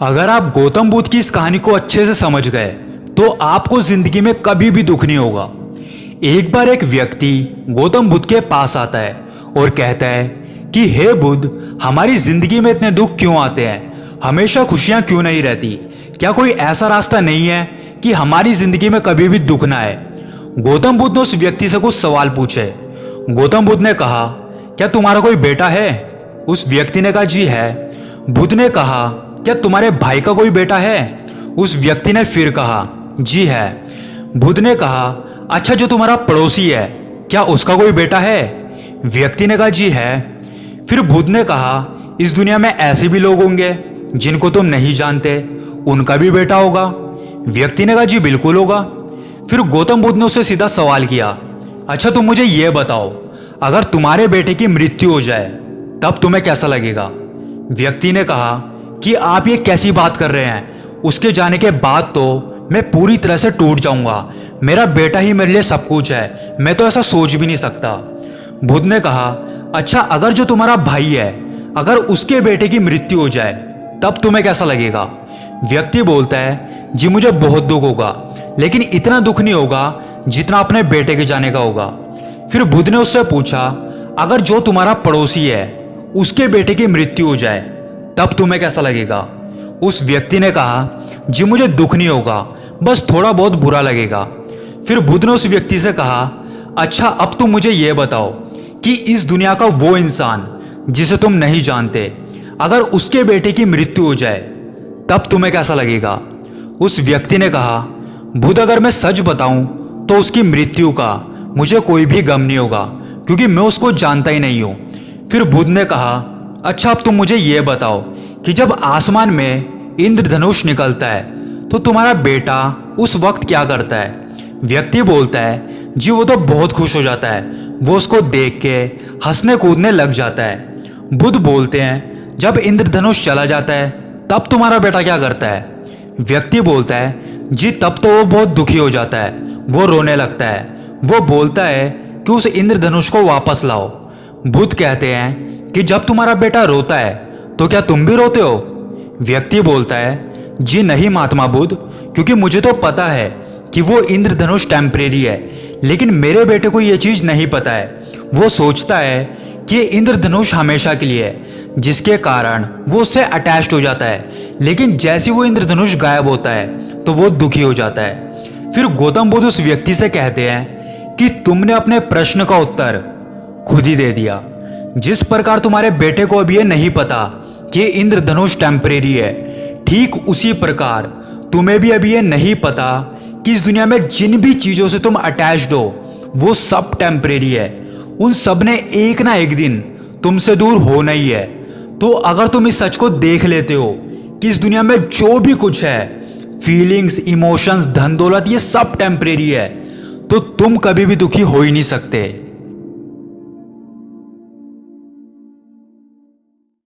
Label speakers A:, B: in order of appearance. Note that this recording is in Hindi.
A: अगर आप गौतम बुद्ध की इस कहानी को अच्छे से समझ गए तो आपको जिंदगी में कभी भी दुख नहीं होगा। एक बार एक व्यक्ति गौतम बुद्ध के पास आता है और कहता है कि हे बुद्ध, हमारी जिंदगी में इतने दुख क्यों आते हैं, हमेशा खुशियां क्यों नहीं रहती, क्या कोई ऐसा रास्ता नहीं है कि हमारी जिंदगी में कभी भी दुख ना आए। गौतम बुद्ध ने उस व्यक्ति से कुछ सवाल पूछे। गौतम बुद्ध ने कहा, क्या तुम्हारा कोई बेटा है? उस व्यक्ति ने कहा, जी है। बुद्ध ने कहा, क्या तुम्हारे भाई का कोई बेटा है? उस व्यक्ति ने फिर कहा, जी है। बुद्ध ने कहा, अच्छा, जो तुम्हारा पड़ोसी है क्या उसका कोई बेटा है? व्यक्ति ने कहा, जी है। फिर बुद्ध ने कहा, इस दुनिया में ऐसे भी लोग होंगे जिनको तुम नहीं जानते, उनका भी बेटा होगा? व्यक्ति ने कहा, जी बिल्कुल होगा। फिर गौतम बुद्ध ने उससे सीधा सवाल किया, अच्छा तुम मुझे यह बताओ, अगर तुम्हारे बेटे की मृत्यु हो जाए तब तुम्हें कैसा लगेगा? व्यक्ति ने कहा कि आप ये कैसी बात कर रहे हैं, उसके जाने के बाद तो मैं पूरी तरह से टूट जाऊंगा, मेरा बेटा ही मेरे लिए सब कुछ है, मैं तो ऐसा सोच भी नहीं सकता। बुद्ध ने कहा, अच्छा, अगर जो तुम्हारा भाई है अगर उसके बेटे की मृत्यु हो जाए तब तुम्हें कैसा लगेगा? व्यक्ति बोलता है, जी मुझे बहुत दुख होगा, लेकिन इतना दुख नहीं होगा जितना अपने बेटे के जाने का होगा। फिर बुद्ध ने उससे पूछा, अगर जो तुम्हारा पड़ोसी है उसके बेटे की मृत्यु हो जाए तब तुम्हें कैसा लगेगा? उस व्यक्ति ने कहा, जी मुझे दुख नहीं होगा, बस थोड़ा बहुत बुरा लगेगा। फिर बुद्ध ने उस व्यक्ति से कहा, अच्छा, अब तुम मुझे यह बताओ कि इस दुनिया का वो इंसान जिसे तुम नहीं जानते, अगर उसके बेटे की मृत्यु हो जाए तब तुम्हें कैसा लगेगा? उस व्यक्ति ने कहा, बुद्ध, अगर मैं सच बताऊं तो उसकी मृत्यु का मुझे कोई भी गम नहीं होगा, क्योंकि मैं उसको जानता ही नहीं हूं। फिर बुद्ध ने कहा, अच्छा, अब तुम मुझे यह बताओ कि जब आसमान में इंद्रधनुष निकलता है तो तुम्हारा बेटा उस वक्त क्या करता है? व्यक्ति बोलता है, जी वो तो बहुत खुश हो जाता है, वो उसको देख के हंसने कूदने लग जाता है। बुद्ध बोलते हैं, जब इंद्रधनुष चला जाता है तब तुम्हारा बेटा क्या करता है? व्यक्ति बोलता है, जी तब तो वो बहुत दुखी हो जाता है, वो रोने लगता है, वो बोलता है कि उस इंद्रधनुष को वापस लाओ। बुद्ध कहते हैं कि जब तुम्हारा बेटा रोता है तो क्या तुम भी रोते हो? व्यक्ति बोलता है, जी नहीं महात्मा बुद्ध, क्योंकि मुझे तो पता है कि वो इंद्रधनुष टेम्परेरी है, लेकिन मेरे बेटे को ये चीज़ नहीं पता है। वो सोचता है कि ये इंद्रधनुष हमेशा के लिए है, जिसके कारण वो उससे अटैच्ड हो जाता है, लेकिन जैसे वो इंद्रधनुष गायब होता है तो वो दुखी हो जाता है। फिर गौतम बुद्ध उस व्यक्ति से कहते हैं कि तुमने अपने प्रश्न का उत्तर खुद ही दे दिया। जिस प्रकार तुम्हारे बेटे को अभी ये नहीं पता कि ये इंद्रधनुष टेम्परेरी है, ठीक उसी प्रकार तुम्हें भी अभी ये नहीं पता कि इस दुनिया में जिन भी चीज़ों से तुम अटैच्ड हो वो सब टेम्परेरी है, उन सब ने एक ना एक दिन तुमसे दूर होना ही है। तो अगर तुम इस सच को देख लेते हो कि इस दुनिया में जो भी कुछ है, फीलिंग्स, इमोशंस, धन दौलत, ये सब टेम्परेरी है, तो तुम कभी भी दुखी हो ही नहीं सकते।